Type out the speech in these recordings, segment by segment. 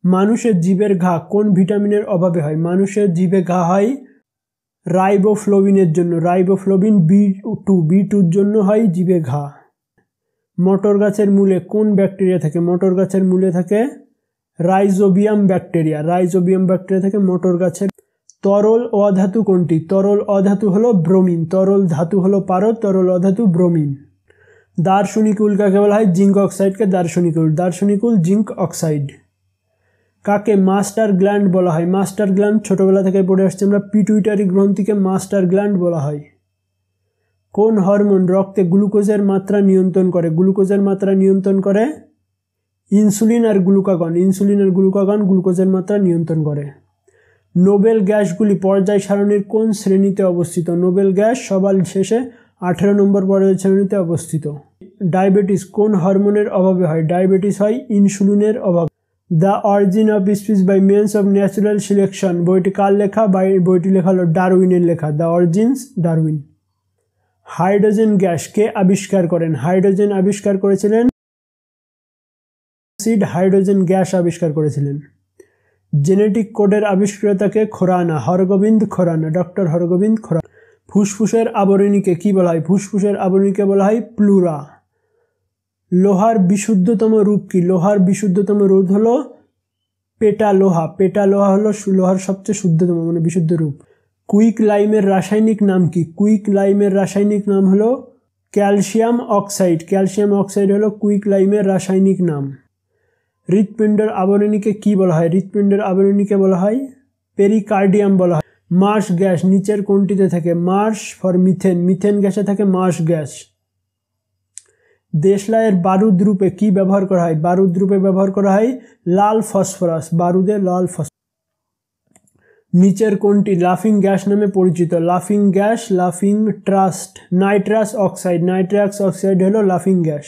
মানুষের জিভের ঘা কোন ভিটামিনের অভাবে হয়? মানুষের জিভে ঘা হয় রাইবোফ্লোভিনের জন্য। রাইবোফ্লোভিন বি টুর জন্য হয় জিভে ঘা। মটর গাছের মূলে কোন ব্যাকটেরিয়া থাকে? মটর গাছের মূলে থাকে রাইজোবিয়াম ব্যাকটেরিয়া। রাইজোবিয়াম ব্যাকটেরিয়া থেকে মটর গাছের। তরল অধাতু কোনটি? তরল অধাতু হলো ব্রোমিন। তরল ধাতু হলো পারদ, তরল অধাতু ব্রোমিন। দার্শনিক উল কাকে বলা হয়? জিঙ্ক অক্সাইডকে দার্শনিক উল। দার্শনিক উল জিঙ্ক অক্সাইড। কাকে মাস্টার গ্ল্যান্ড বলা হয়? মাস্টার গ্ল্যান্ড ছোটবেলা থেকে পড়ে আসছে আমরা, পিটুইটারি গ্রন্থিকে মাস্টার গ্ল্যান্ড বলা হয়। কোন হরমোন রক্তে গ্লুকোজের মাত্রা নিয়ন্ত্রণ করে? গ্লুকোজের মাত্রা নিয়ন্ত্রণ করে ইনসুলিন আর গ্লুকাগন। ইনসুলিন আর গ্লুকাগন গ্লুকোজের মাত্রা নিয়ন্ত্রণ করে। নোবেল গ্যাসগুলি পর্যায় সারণীর কোন শ্রেণীতে অবস্থিত? নোবেল গ্যাস সবার শেষে 18 নম্বর পর্যায় শ্রেণীতে অবস্থিত। ডায়াবেটিস কোন হরমোনের অভাবে হয়? ডায়াবেটিস হয় ইনসুলিনের অভাবে। The origin of speech by means of natural selection বইটি কার লেখা? বইটি লেখা হলো ডারউইনের লেখা, the origins Darwin. Hydrogen gas কে আবিষ্কার করেন? হাইড্রোজেন আবিষ্কার করেছিলেন হাইড্রোজেন গ্যাস আবিষ্কার করেছিলেন। জেনেটিক কোডের আবিষ্কর্তাকে? খোরানা, হরগোবিন্দ খোরানা, ডক্টর হরগোবিন্দ খোরানা। ফুসফুসের আবরণীকে কি বলা হয়? ফুসফুসের আবরণীকে বলা হয় প্লুরা। লোহার বিশুদ্ধতম রূপ কি? লোহার বিশুদ্ধতম রূপ হলো পেটালোহা। পেটালোহা হলো লোহার সবচেয়ে শুদ্ধতম মানে বিশুদ্ধ রূপ। কুইক লাইমের রাসায়নিক নাম কি? কুইক লাইমের রাসায়নিক নাম হলো ক্যালসিয়াম অক্সাইড। ক্যালসিয়াম অক্সাইড হলো কুইক লাইমের রাসায়নিক নাম। হৃৎপিণ্ডের আবরণীকে কি বলা হয়? হৃৎপিণ্ডের আবরণীকে বলা হয় পেরিকার্ডিয়াম বলা হয়। মার্স গ্যাস নিচের কোনটিতে থাকে? মার্স ফর মিথেন, মিথেন গ্যাসে থাকে মার্স গ্যাস। দেশলাইয়ের বারুদ রূপে কি ব্যবহার করা হয়? বারুদ রূপে ব্যবহার করা হয় লাল ফসফরাস, বারুদে লাল ফসফরাস। নিচের কোনটি লাফিং গ্যাস নামে পরিচিত? লাফিং গ্যাস, লাফিং trust, nitrous oxide. Nitrous oxide হলো লাফিং গ্যাস।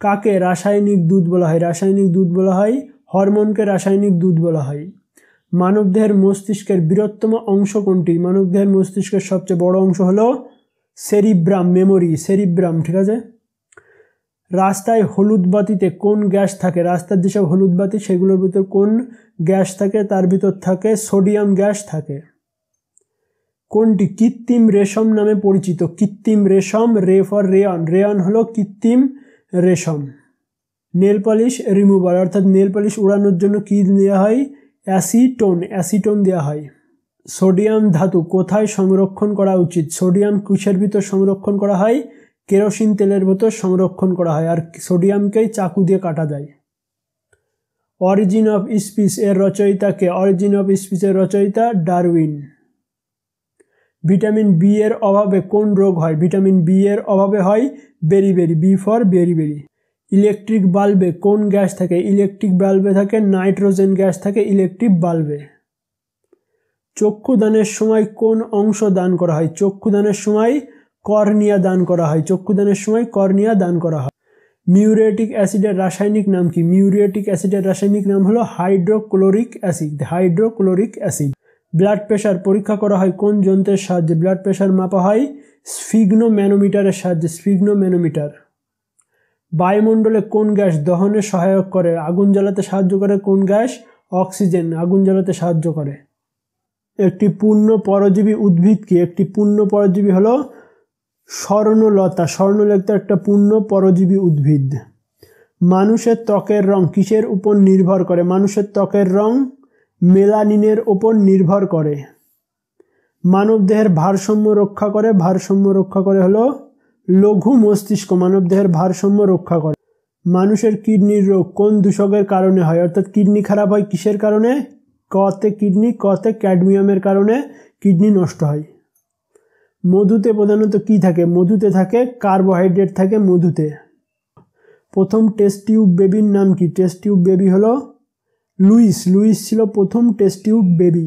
কাকে রাসায়নিক দুধ বলা হয়? রাসায়নিক দুধ বলা হয় হরমোনকে রাসায়নিক দুধ বলা হয়। মানবদেহের মস্তিষ্কের বৃহত্তম অংশ কোনটি? মানবদেহের মস্তিষ্কের সবচেয়ে বড় অংশ হলো সেরিব্রাম, মেমোরি, সেরিব্রাম, ঠিক আছে। রাস্তায় হলুদ বাতিতে কোন গ্যাস থাকে? রাস্তার যেসব হলুদ বাতি সেগুলোর ভিতর কোন গ্যাস থাকে? তার ভিতর থাকে সোডিয়াম গ্যাস থাকে। কোনটি কৃত্রিম রেশম নামে পরিচিত? কৃত্রিম রেশম, রে ফর রেয়ন, রেয়ন হলো কৃত্রিম রেশম। নেল পলিশ রিমুভার অর্থাৎ নেল পলিশ উড়ানোর জন্য কি দেওয়া হয়? অ্যাসিটোন, অ্যাসিটোন দেওয়া হয়। সোডিয়াম ধাতু কোথায় সংরক্ষণ করা উচিত? সোডিয়াম কিসের ভিতর সংরক্ষণ করা হয়? কেরোসিন তেলের ভিতর সংরক্ষণ করা হয়, আর সোডিয়ামকেই চাকু দিয়ে কাটা যায়। অরিজিন অফ স্পিচ এর রচয়িতাকে? অরিজিন অফ স্পিচের রচয়িতা ডারউইন। ভিটামিন বি এর অভাবে কোন রোগ হয়? ভিটামিন বি এর অভাবে হয় beriberi, B for beriberi. Electric বাল্বে কোন গ্যাস থাকে? ইলেকট্রিক বাল্বে থাকে নাইট্রোজেন গ্যাস থাকে ইলেকট্রিক বাল্বে। চক্ষুদানের সময় কোন অংশ দান করা হয়? চক্ষুদানের সময় কর্নিয়া দান করা হয়। চক্ষুদানের সময় কর্নিয়া দান করা হয়। মিউরেটিক অ্যাসিডের রাসায়নিক নাম কি? মিউরেটিক অ্যাসিডের রাসায়নিক নাম হলো hydrochloric acid, hydrochloric acid. Blood pressure পরীক্ষা করা হয় কোন যন্ত্রের সাহায্যে? ব্লাড প্রেশার মাপা হয় স্ফিগনোম্যানোমিটারের সাহায্যে, স্ফিগনোম্যানোমিটার। বায়ুমণ্ডলে কোন গ্যাস দহনে সহায়ক করে? আগুন জ্বালাতে সাহায্য করে কোন গ্যাস? অক্সিজেন আগুন জ্বালাতে সাহায্য করে। একটি পূর্ণ পরজীবী উদ্ভিদ কি? একটি পূর্ণ পরজীবী হলো স্বর্ণলতা। স্বর্ণলতা একটা পূর্ণ পরজীবী উদ্ভিদ। মানুষের ত্বকের রং কিসের উপর নির্ভর করে? মানুষের ত্বকের রং মেলানিনের উপর নির্ভর করে। মানবদেহের ভারসাম্য রক্ষা করে? ভারসাম্য রক্ষা করে হলো লঘু মস্তিষ্ক, মানবদেহের ভারসাম্য রক্ষা করে। মানুষের কিডনির রোগ কোন দূষকের কারণে হয়? অর্থাৎ কিডনি খারাপ হয় কিসের কারণে? কতে কিডনি, কতে ক্যাডমিয়ামের কারণে কিডনি নষ্ট হয়। মধুতে প্রধানত কি থাকে? মধুতে থাকে কার্বোহাইড্রেট থাকে মধুতে। প্রথম টেস্ট টিউব বেবির নাম কি? টেস্ট টিউব বেবি হলো লুইস। লুইস ছিল প্রথম টেস্ট টিউব বেবি।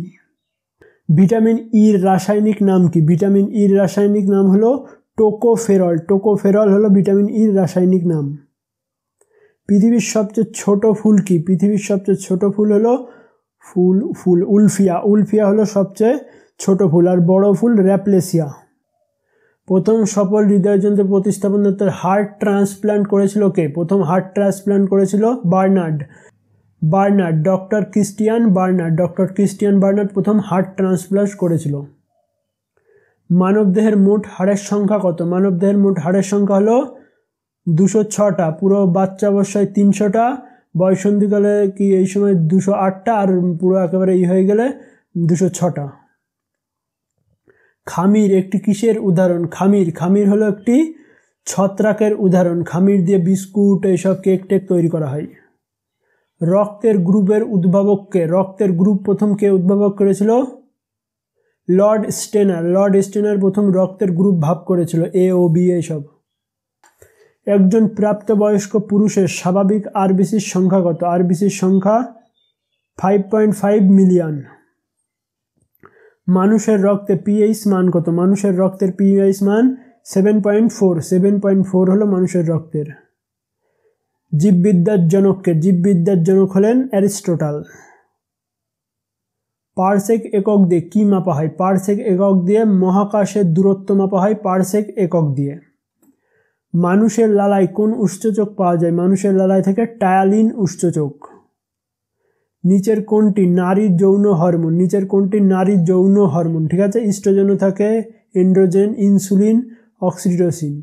ভিটামিন ইর রাসায়নিক নাম কি? ভিটামিন ইর রাসায়নিক নাম হলো টোকোফেরল। টোকোফেরল হলো ভিটামিন ইর রাসায়নিক নাম। পৃথিবীর সবচেয়ে ছোট ফুল কি? পৃথিবীর সবচেয়ে ছোট ফুল হলো উলফিয়া। উলফিয়া হলো সবচেয়ে ছোট ফুল, আর বড় ফুল র্যাপলেসিয়া। প্রথম সফল হৃদয়যন্ত্র প্রতিস্থাপন হার্ট ট্রান্সপ্লান্ট করেছিল কে? প্রথম হার্ট ট্রান্সপ্লান্ট করেছিল Barnard. Barnard, doctor Christian Barnard প্রথম হার্ট ট্রান্সপ্লান্ট করেছিল। মানবদেহের মোট হাড়ের সংখ্যা কত? মানবদেহের মোট হাড়ের সংখ্যা হলো 206টা। পুরো বাচ্চা অবস্থায় 300টা, বয়সন্ধিকালে কি এই সময় 208টা, আর পুরো একেবারে হয়ে গেলে 206টা। খামির একটি কিসের উদাহরণ? খামির হলো একটি ছত্রাকের উদাহরণ। খামির দিয়ে বিস্কুট এইসব কেক টেক তৈরি করা হয়। রক্তের গ্রুপের উদ্ভাবককে? রক্তের গ্রুপ প্রথম কে উদ্ভাবক করেছিল? লর্ড স্টেনার প্রথম রক্তের গ্রুপ ভাগ করেছিল, এ ও বি এইসব। একজন প্রাপ্তবয়স্ক পুরুষের স্বাভাবিক আরবিসির সংখ্যা কত? আরবিসির সংখ্যা 5.5 মিলিয়ন। মানুষের রক্তে পিএইচ মান কত? মানুষের রক্তের পিএইচ মান 7.4 হলো মানুষের রক্তের। জীববিদ্যার জনককে? জীববিদ্যার জনক হলেন অ্যারিস্টটল। পারসেক একক দিয়ে কি মাপা হয়? পারসেক একক দিয়ে মহাকাশের দূরত্ব মাপা হয়, পারসেক একক দিয়ে। মানুষের লালায় কোন উৎসেচক পাওয়া যায়? মানুষের লালায় থেকে টায়ালিন উৎসেচক। নিচের কোনটি নারীর যৌন হরমোন? নিচের কোনটি নারীর যৌন হরমোন? ঠিক আছে, ইস্ট্রোজেনও থাকে, এন্ড্রোজেন, ইনসুলিন, অক্সিটোসিন।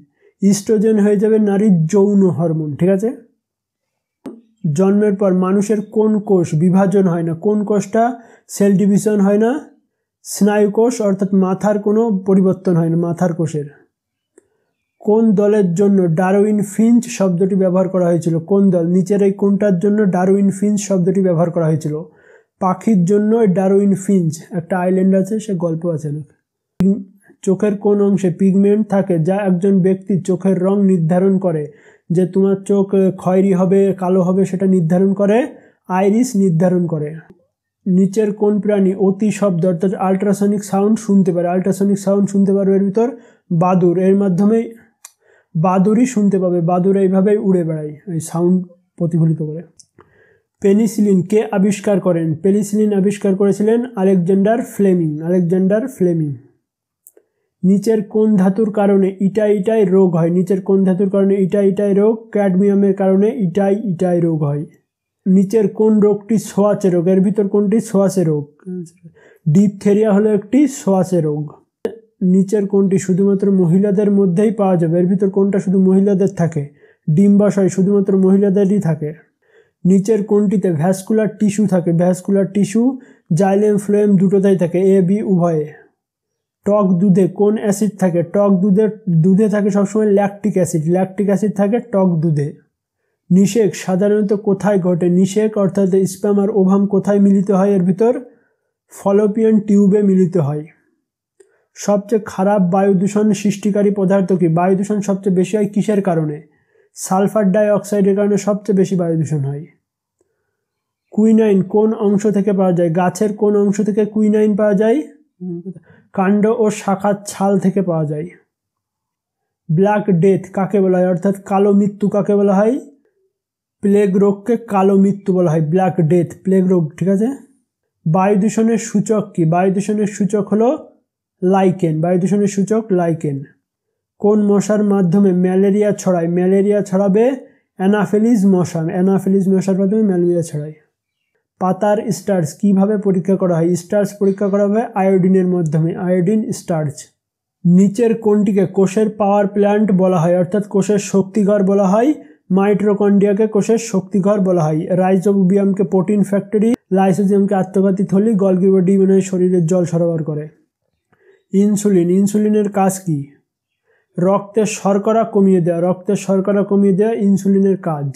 ইস্ট্রোজেন হয়ে যাবে নারীর যৌন হরমোন। ঠিক আছে। জন্মের পর মানুষের কোন কোষ বিভাজন হয় না? কোন কোষটা সেল ডিভিশন হয় না? স্নায়ু কোষ, অর্থাৎ মাথার কোনো পরিবর্তন হয় না মাথার কোষের। কোন দলের জন্য ডারউইন ফিঞ্চ শব্দটি ব্যবহার করা হয়েছিল? কোন দল? নিচের এই কোনটার জন্য ডারউইন ফিঞ্চ শব্দটি ব্যবহার করা হয়েছিল? পাখির জন্য ডারউইন ফিঞ্চ, একটা আইল্যান্ড আছে, সে গল্প আছে না। চোখের কোন অংশে পিগমেন্ট থাকে যা একজন ব্যক্তির চোখের রং নির্ধারণ করে? যে তোমার চোখ খয়েরি হবে, কালো হবে, সেটা নির্ধারণ করে আইরিস নির্ধারণ করে। নিচের কোন প্রাণী অতি শব্দ অর্থাৎ আল্ট্রাসনিক সাউন্ড শুনতে পারে? আল্ট্রাসনিক সাউন্ড শুনতে পারবে এর ভিতর বাদুড়। এর মাধ্যমে বাদুড়ই শুনতে পাবে, বাদুড় এইভাবেই উড়ে বেড়ায়, এই সাউন্ড প্রতিফলিত করে। পেনিসিলিন কে আবিষ্কার করেন? পেনিসিলিন আবিষ্কার করেছিলেন আলেকজান্ডার ফ্লেমিং। নিচের কোন ধাতুর কারণে ইটাই রোগ হয়? নিচের কোন ধাতুর কারণে ইটাই রোগ? ক্যাডমিয়ামের কারণে ইটাই রোগ হয়। নিচের কোন রোগটি ছোঁয়াচে রোগ? এর ভিতর কোনটি ছোঁয়াচে রোগ? ডিপথেরিয়া হলো একটি ছোঁয়াচে রোগ। নিচের কোনটি শুধুমাত্র মহিলাদের মধ্যেই পাওয়া যাবে? এর ভিতর কোনটা শুধু মহিলাদের থাকে? ডিম্বাশয় শুধুমাত্র মহিলাদেরই থাকে। নিচের কোনটিতে ভ্যাসকুলার টিস্যু থাকে? ভ্যাসকুলার টিস্যু জাইলেম ফ্লোয়েম দুটোতেই থাকে, এ বি উভয়ে। টক দুধে কোন অ্যাসিড থাকে? টক দুধে থাকে সবসময় ল্যাকটিক অ্যাসিড থাকে টক দুধে। নিষেক সাধারণত কোথায় ঘটে? নিষেক অর্থাৎ স্পার্ম আর ওভাম কোথায় মিলিত হয়? এর ভিতর ফলোপিয়ান টিউবে মিলিত হয়। সবচেয়ে খারাপ বায়ু দূষণ সৃষ্টিকারী পদার্থ কি? বায়ু দূষণ সবচেয়ে বেশি হয় কিসের কারণে? সালফার ডাই অক্সাইডের কারণে সবচেয়ে বেশি বায়ু দূষণ হয়। কুইনাইন কোন অংশ থেকে পাওয়া যায়? গাছের কোন অংশ থেকে কুইনাইন পাওয়া যায়? কাণ্ড ও শাখার ছাল থেকে পাওয়া যায়। ব্ল্যাক ডেথ কাকে বলা হয় অর্থাৎ কালো মৃত্যু কাকে বলা হয়? প্লেগ রোগকে কালো মৃত্যু বলা হয়, ব্ল্যাক ডেথ, প্লেগ রোগ। ঠিক আছে। বায়ু দূষণের সূচক কি? বায়ু দূষণের সূচক হলো লাইকেন। বায়ু দূষণের সূচক লাইকেন। কোন মশার মাধ্যমে ম্যালেরিয়া ছড়ায়? ম্যালেরিয়া ছড়াবে অ্যানাফিলিস মশার মাধ্যমে ম্যালেরিয়া ছড়ায়। পাতার স্টার্চ কিভাবে পরীক্ষা করা হয়? স্টার্চ পরীক্ষা করা হবে আয়োডিনের মাধ্যমে, আয়োডিন স্টার্চ। নিচের কোনটিকে কোষের পাওয়ার প্ল্যান্ট বলা হয় অর্থাৎ কোষের শক্তিঘর বলা হয়? মাইটোকন্ড্রিয়াকে কোষের শক্তিঘর বলা হয়। রাইজোবিয়ামকে প্রোটিন ফ্যাক্টরি, লাইসোজিয়ামকে আত্মঘাতী থলি, গলগি বডি শরীরের জল সরবরাহ করে। ইনসুলিনের কাজ কি? রক্তের শর্করা কমিয়ে দেওয়া ইনসুলিনের কাজ।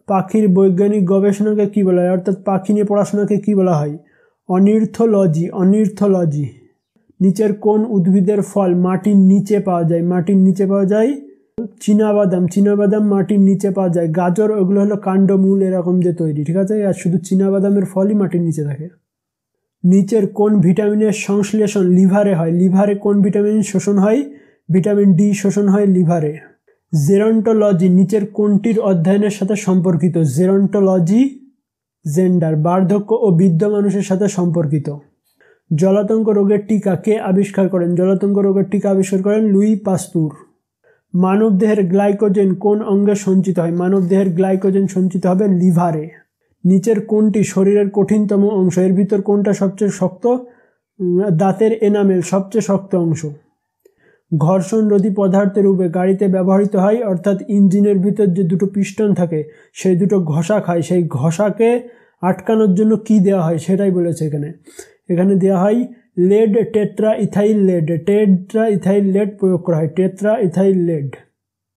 পাখির বৈজ্ঞানিক গবেষণাকে কি বলা হয় অর্থাৎ পাখি নিয়ে পড়াশোনাকে কি বলা হয়? অনির্থোলজি। নিচের কোন উদ্ভিদের ফল মাটির নিচে পাওয়া যায়? চীনাবাদাম মাটির নিচে পাওয়া যায়। গাজর ওগুলো হলো কাণ্ডমূল এরকম যে তৈরি। ঠিক আছে, আর শুধু চীনাবাদামের ফলই মাটির নিচে থাকে। নিচের কোন ভিটামিনের সংশ্লেষণ লিভারে হয়? লিভারে কোন ভিটামিন শোষণ হয়? ভিটামিন ডি শোষণ হয় লিভারে। জেরন্টোলজি নিচের কোনটির অধ্যয়নের সাথে সম্পর্কিত? জেরন্টোলজি জেন্ডার, বার্ধক্য ও বৃদ্ধ মানুষের সাথে সম্পর্কিত। জলাতঙ্ক রোগের টিকা কে আবিষ্কার করেন? জলাতঙ্ক রোগের টিকা আবিষ্কার করেন লুই পাস্তুর। মানবদেহের গ্লাইকোজেন কোন অঙ্গে সঞ্চিত হয়? মানবদেহের গ্লাইকোজেন সঞ্চিত হবে লিভারে। নিচের কোনটি শরীরের কঠিনতম অংশ? এর ভিতর কোনটা সবচেয়ে শক্ত? দাঁতের এনামেল সবচেয়ে শক্ত অংশ। ঘর্ষণ রোধী পদার্থের রূপে গাড়িতে ব্যবহৃত হয়, অর্থাৎ ইঞ্জিনের ভিতর যে দুটো পিস্টন থাকে সেই দুটো ঘষা খায়, সেই ঘষাকে আটকানোর জন্য কি দেওয়া হয় সেটাই বলেছে এখানে। এখানে দেওয়া হয় lead tetraethyl lead, tetraethyl lead প্রয়োগ করা হয়, টেট্রা ইথাইল লেড।